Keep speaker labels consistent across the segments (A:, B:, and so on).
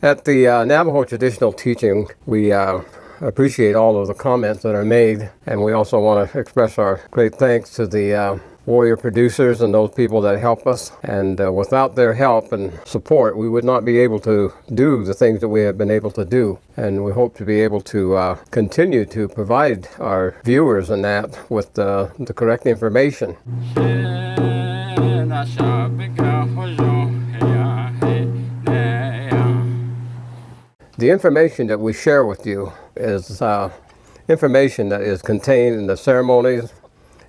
A: At the Navajo traditional teaching, we appreciate all of the comments that are made, and we also want to express our great thanks to the warrior producers and those people that help us. And without their help and support, we would not be able to do the things that we have been able to do. And we hope to be able to continue to provide our viewers and that with the correct information. The information that we share with you is information that is contained in the ceremonies,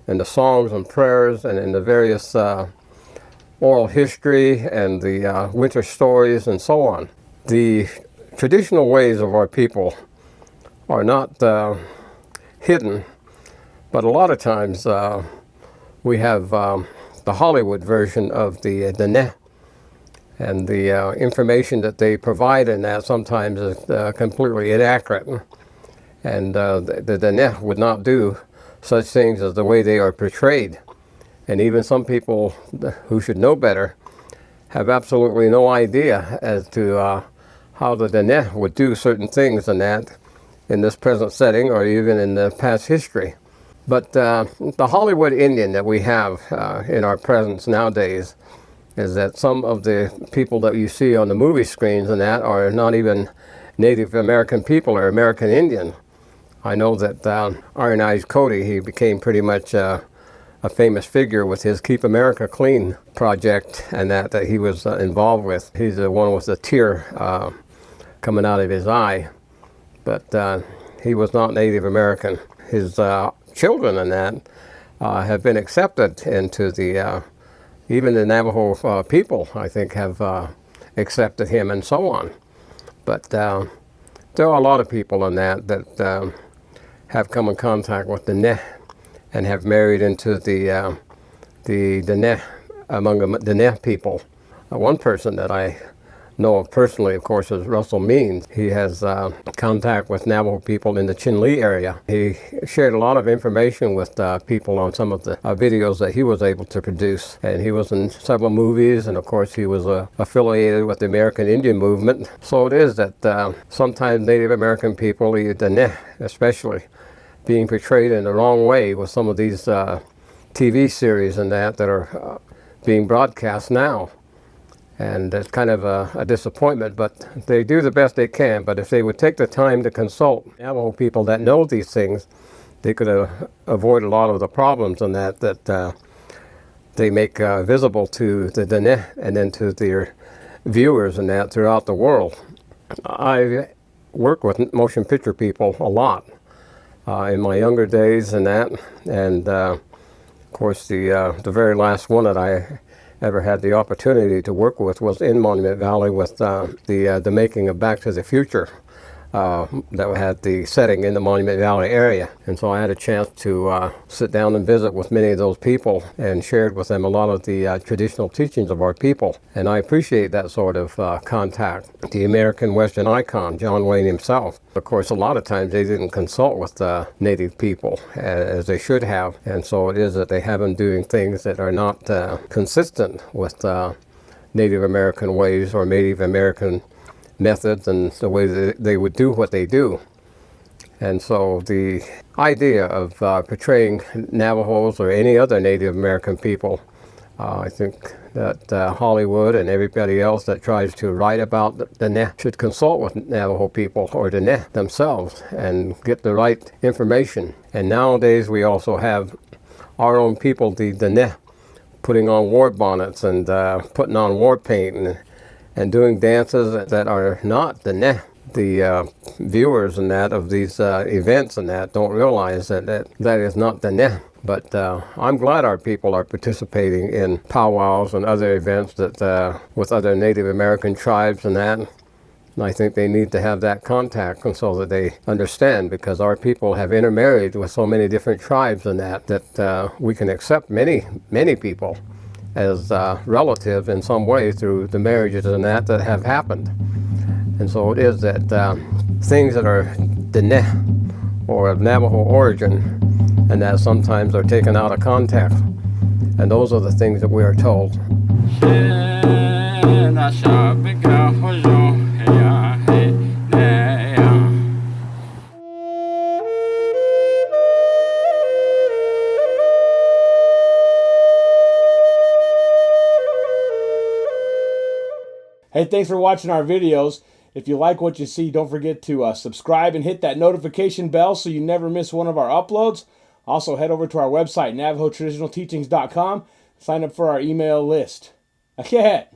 A: in the songs and prayers, and in the various oral history and the winter stories and so on. The traditional ways of our people are not hidden, but a lot of times we have the Hollywood version of the Diné. And the information that they provide in that sometimes is completely inaccurate. And the Diné would not do such things as the way they are portrayed. And even some people who should know better have absolutely no idea as to how the Diné would do certain things in that in this present setting or even in the past history. But the Hollywood Indian that we have in our presence nowadays is that some of the people that you see on the movie screens and that are not even Native American people or American Indian. I know that Iron Eyes Cody, he became pretty much a famous figure with his Keep America Clean project and that he was involved with. He's the one with the tear coming out of his eye, but he was not Native American. His children and that have been accepted into the even the Navajo people, I think, have accepted him and so on. But there are a lot of people in that have come in contact with the Diné and have married into the Diné, among the Diné people. One person that I know of personally, of course, is Russell Means. He has contact with Navajo people in the Chinle area. He shared a lot of information with people on some of the videos that he was able to produce. And he was in several movies, and of course he was affiliated with the American Indian movement. So it is that sometimes Native American people, the Diné especially, being portrayed in the wrong way with some of these TV series and that are being broadcast now. And it's kind of a disappointment, but they do the best they can. But if they would take the time to consult Navajo people that know these things, they could avoid a lot of the problems in that they make visible to the Diné and then to their viewers and that throughout the world. I work with motion picture people a lot in my younger days and that. And of course, the very last one that I ever had the opportunity to work with was in Monument Valley with the making of Back to the Future that had the setting in the Monument Valley area. And so I had a chance to sit down and visit with many of those people and shared with them a lot of the traditional teachings of our people. And I appreciate that sort of contact. The American Western icon, John Wayne himself, of course, a lot of times they didn't consult with Native people as they should have. And so it is that they have them doing things that are not consistent with Native American ways or Native American methods and the way that they would do what they do. And so the idea of portraying Navajos or any other Native American people, I think that Hollywood and everybody else that tries to write about the Diné should consult with Navajo people or Diné themselves and get the right information. And nowadays we also have our own people, the Diné, putting on war bonnets and putting on war paint and doing dances that are not Diné. The viewers and that of these events and that don't realize that is not Diné. But I'm glad our people are participating in powwows and other events that with other Native American tribes and that. And I think they need to have that contact and so that they understand, because our people have intermarried with so many different tribes and that we can accept many people as relatives in some way through the marriages and that have happened. And so it is that things that are Diné or of Navajo origin and that sometimes are taken out of context. And those are the things that we are told.
B: Hey, thanks for watching our videos. If you like what you see, don't forget to subscribe and hit that notification bell so you never miss one of our uploads. Also, head over to our website, NavajoTraditionalTeachings.com. Sign up for our email list. Okay.